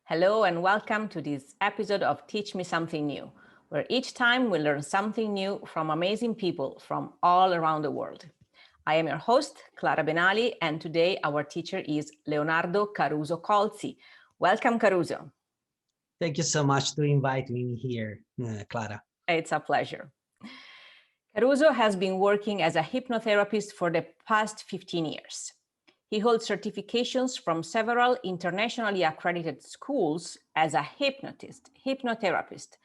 Hello and welcome to this episode of Teach Me Something New, where each time we learn something new from amazing people from all around the world. I am your host, Clara Benali, and today our teacher is Leonardo Caruso Colzi. Welcome, Caruso. Thank you so much to invite me here, Clara. It's a pleasure. Caruso has been working as a hypnotherapist for the past 15 years. He holds certifications from several internationally accredited schools as a hypnotist, hypnotherapist,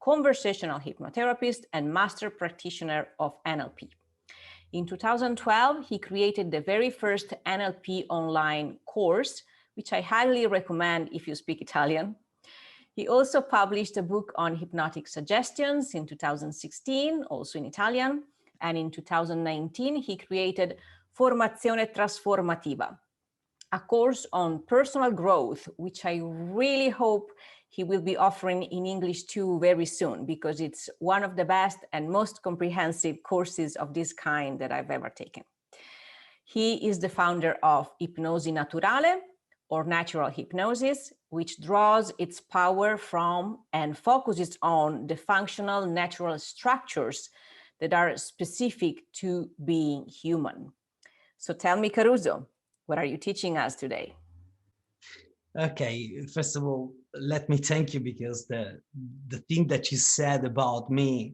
conversational hypnotherapist, and master practitioner of NLP. In 2012, he created the very first NLP online course, which I highly recommend if you speak Italian. He also published a book on hypnotic suggestions in 2016, also in Italian, and in 2019, he created Formazione Trasformativa, a course on personal growth, which I really hope he will be offering in English too very soon, because it's one of the best and most comprehensive courses of this kind that I've ever taken. He is the founder of Ipnosi Naturale, or natural hypnosis, which draws its power from and focuses on the functional natural structures that are specific to being human. So tell me, Caruso, what are you teaching us today? Okay, first of all, let me thank you because the thing that you said about me,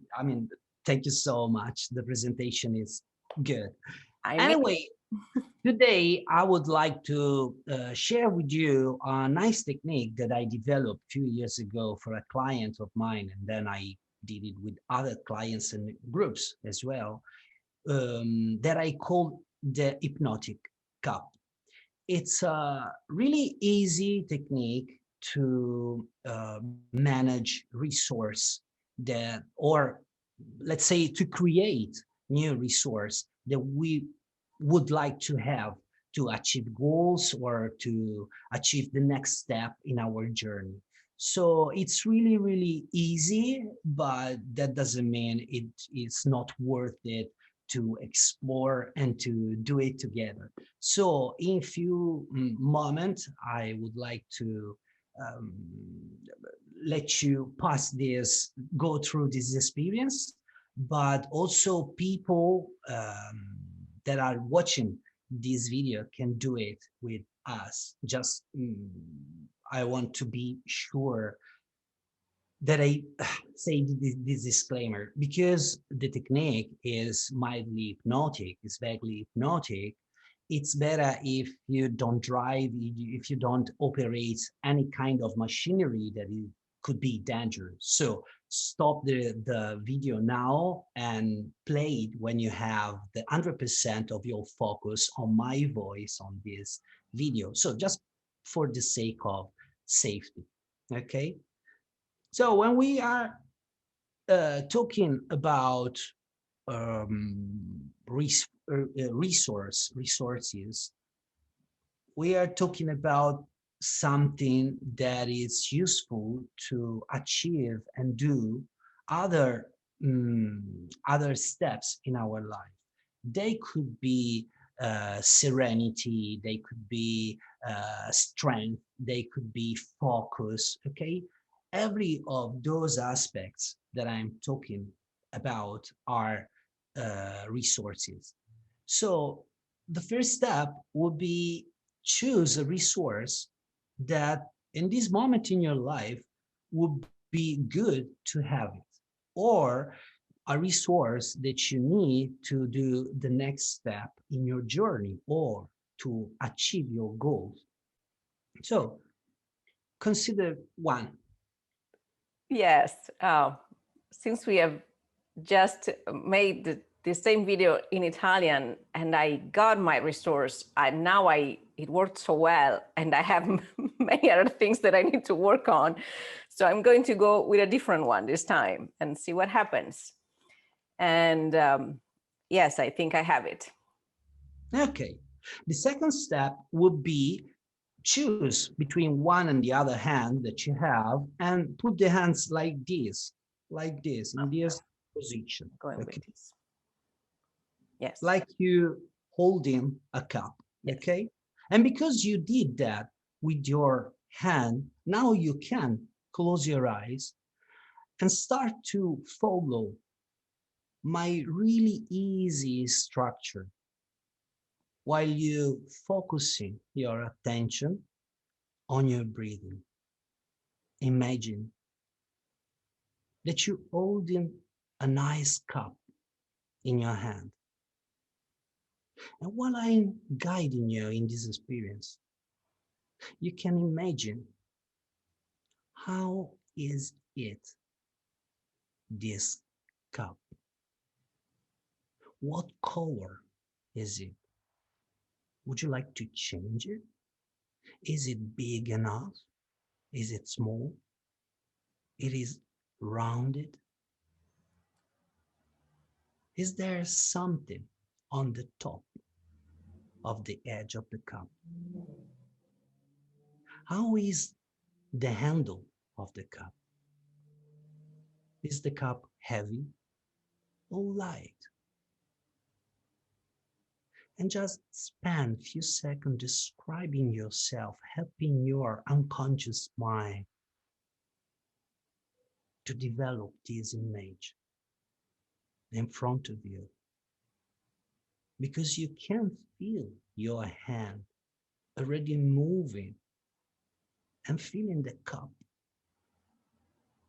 thank you so much. The presentation is good. Anyway, today I would like to share with you a nice technique that I developed a few years ago for a client of mine, and then I did it with other clients and groups as well, that I call the Hypnotic Cup. It's a really easy technique to manage resource that, or let's say to create new resource that we would like to have to achieve goals or to achieve the next step in our journey. So it's really, really easy, but that doesn't mean it's not worth it to explore and to do it together. So in few moments, I would like to let you pass this, go through this experience, but also people that are watching this video can do it with us. Just I want to be sure that I say this disclaimer, because the technique is mildly hypnotic, it's vaguely hypnotic. It's better if you don't drive, if you don't operate any kind of machinery that it could be dangerous. So stop the video now and play it when you have the 100% of your focus on my voice on this video. So just for the sake of safety, okay? So when we are talking about resources, we are talking about something that is useful to achieve and do other steps in our life. They could be serenity, they could be strength, they could be focus, okay? Every of those aspects that I'm talking about are resources. So the first step would be choose a resource that in this moment in your life would be good to have it, or a resource that you need to do the next step in your journey or to achieve your goals. So consider one. Yes, since we have just made the same video in Italian and I got my resource, it worked so well, and I have many other things that I need to work on. So I'm going to go with a different one this time and see what happens. And yes, I think I have it. Okay. The second step would be choose between one and the other hand that you have and put the hands like this, in this position. Going with this. Yes. Like you holding a cup, yes. Okay? And because you did that with your hand, now you can close your eyes and start to follow my really easy structure while you focusing your attention on your breathing. Imagine that you're holding a nice cup in your hand. And while I'm guiding you in this experience, you can imagine how is it, this cup? What color is it? Would you like to change it? Is it big enough? Is it small? It is rounded? Is there something on the top of the edge of the cup? How is the handle of the cup? Is the cup heavy or light? And just spend a few seconds describing yourself, helping your unconscious mind to develop this image in front of you. Because you can feel your hand already moving and feeling the cup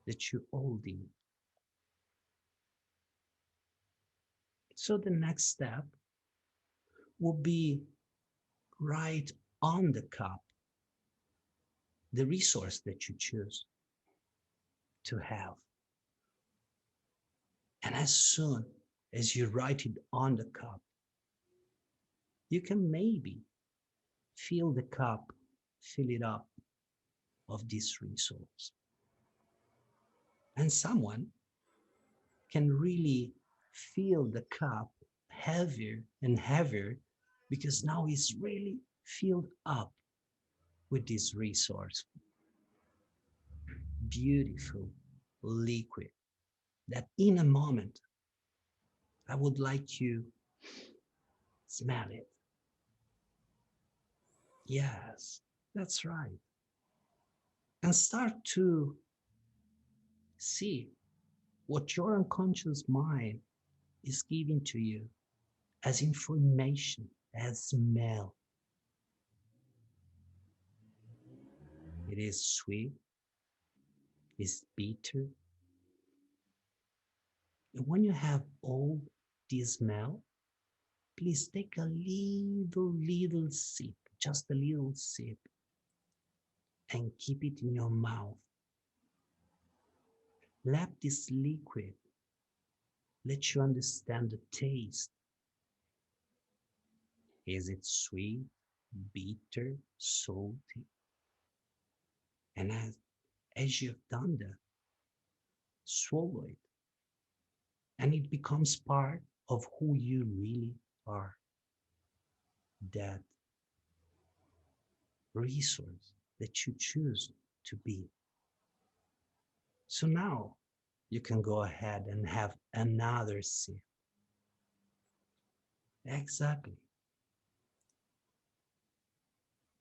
that you're holding. So the next step will be right on the cup, the resource that you choose to have. And as soon as you write it on the cup, you can maybe fill the cup, fill it up of this resource. And someone can really feel the cup heavier and heavier because now it's really filled up with this resource. Beautiful liquid that in a moment I would like you smell it. Yes, that's right. And start to see what your unconscious mind is giving to you as information, as smell. It is sweet, it's bitter. And when you have all this smell, please take a little sip, just a little sip, and keep it in your mouth. Let this liquid let you understand the taste. Is it sweet, bitter, salty? And as you've done that, swallow it. And it becomes part of who you really are. That resource that you choose to be. So now you can go ahead and have another sip. Exactly.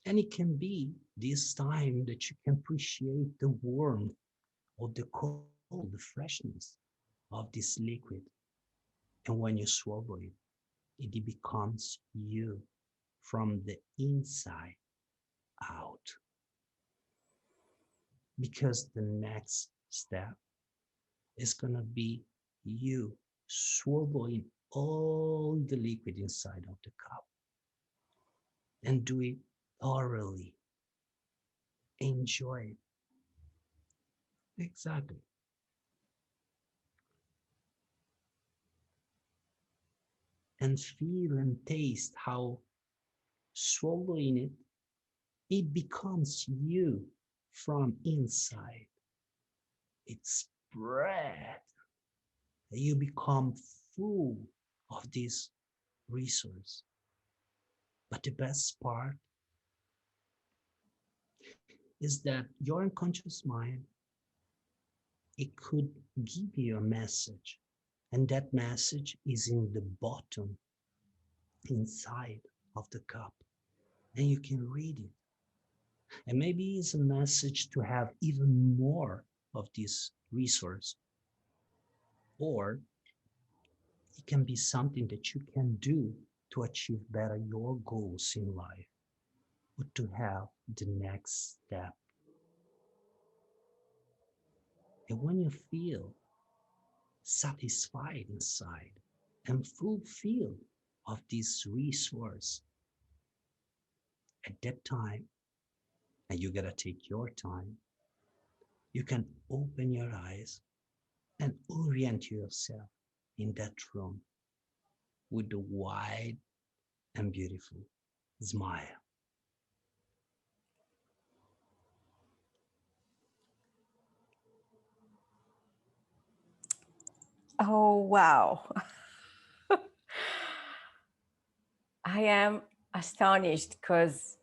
And it can be this time that you can appreciate the warmth or the cold, the freshness of this liquid. And when you swallow it, it becomes you from the inside out. Because the next step is gonna be you swallowing all the liquid inside of the cup. And do it thoroughly. Enjoy it. Exactly. And feel and taste how swallowing it, it becomes you from inside. It spread. You become full of this resource. But the best part is that your unconscious mind, it could give you a message. And that message is in the bottom, inside of the cup. And you can read it. And maybe it's a message to have even more of this resource. Or it can be something that you can do to achieve better your goals in life, or to have the next step. And when you feel satisfied inside and fulfilled of this resource, at that time, and you gotta take your time, you can open your eyes and orient yourself in that room with the wide and beautiful smile. Oh, wow. I am astonished because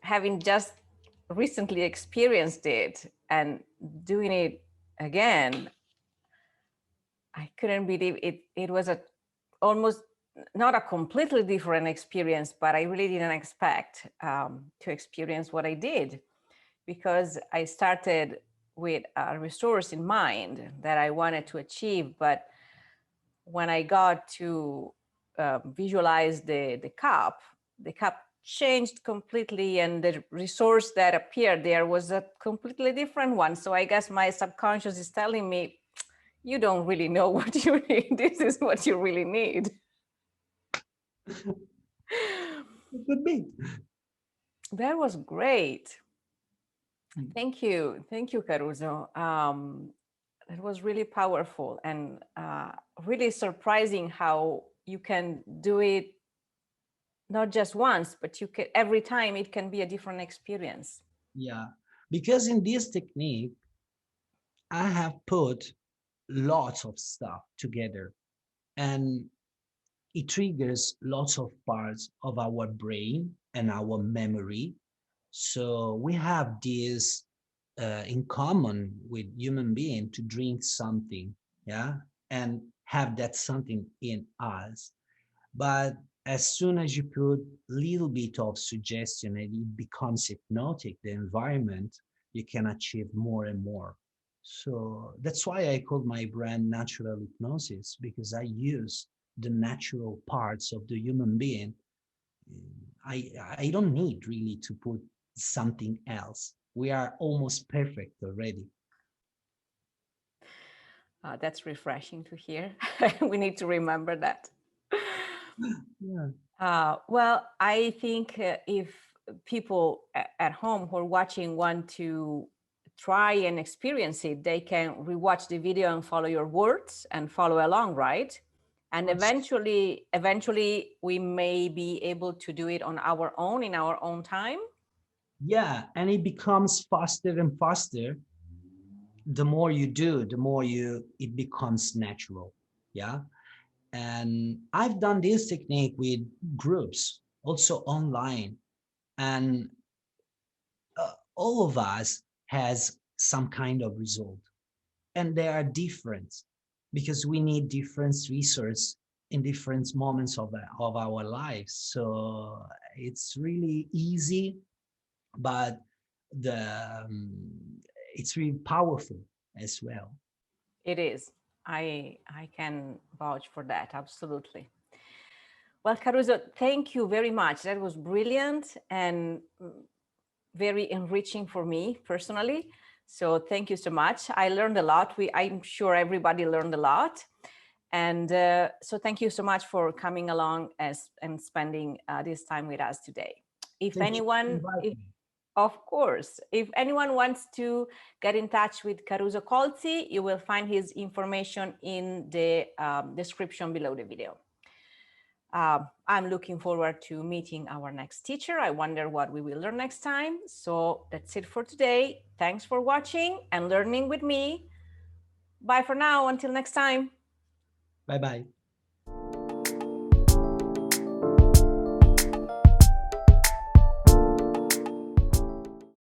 having just recently experienced it and doing it again, I couldn't believe it. It was almost not a completely different experience, but I really didn't expect to experience what I did, because I started with a resource in mind that I wanted to achieve. But when I got to visualize the cup changed completely, and the resource that appeared there was a completely different one. So I guess my subconscious is telling me, you don't really know what you need. This is what you really need. It could be. That was great. Thank you. Thank you, Caruso. It was really powerful and really surprising how you can do it not just once, but you can every time. It can be a different experience. Yeah, because in this technique, I have put lots of stuff together, and it triggers lots of parts of our brain and our memory. So we have this in common with human being to drink something, yeah, and have that something in us. But as soon as you put a little bit of suggestion and it becomes hypnotic, the environment, you can achieve more and more. So that's why I called my brand Natural Hypnosis, because I use the natural parts of the human being. I don't need really to put something else. We are almost perfect already. That's refreshing to hear. We need to remember that. Yeah. Well, I think if people at home who are watching want to try and experience it, they can rewatch the video and follow your words and follow along, right? And eventually we may be able to do it on our own, in our own time. Yeah, and it becomes faster and faster. The more you do, the more it becomes natural. Yeah. And I've done this technique with groups, also online, and all of us has some kind of result, and they are different because we need different resources in different moments of our lives. So it's really easy, but the it's really powerful as well. It is. I can vouch for that, absolutely. Well, Caruso, thank you very much. That was brilliant and very enriching for me personally. So thank you so much. I learned a lot. I'm sure everybody learned a lot. And so thank you so much for coming along and spending this time with us today. If anyone, of course, if anyone wants to get in touch with Caruso Colzi, you will find his information in the description below the video. I'm looking forward to meeting our next teacher. I wonder what we will learn next time. So that's it for today. Thanks for watching and learning with me. Bye for now. Until next time. Bye-bye.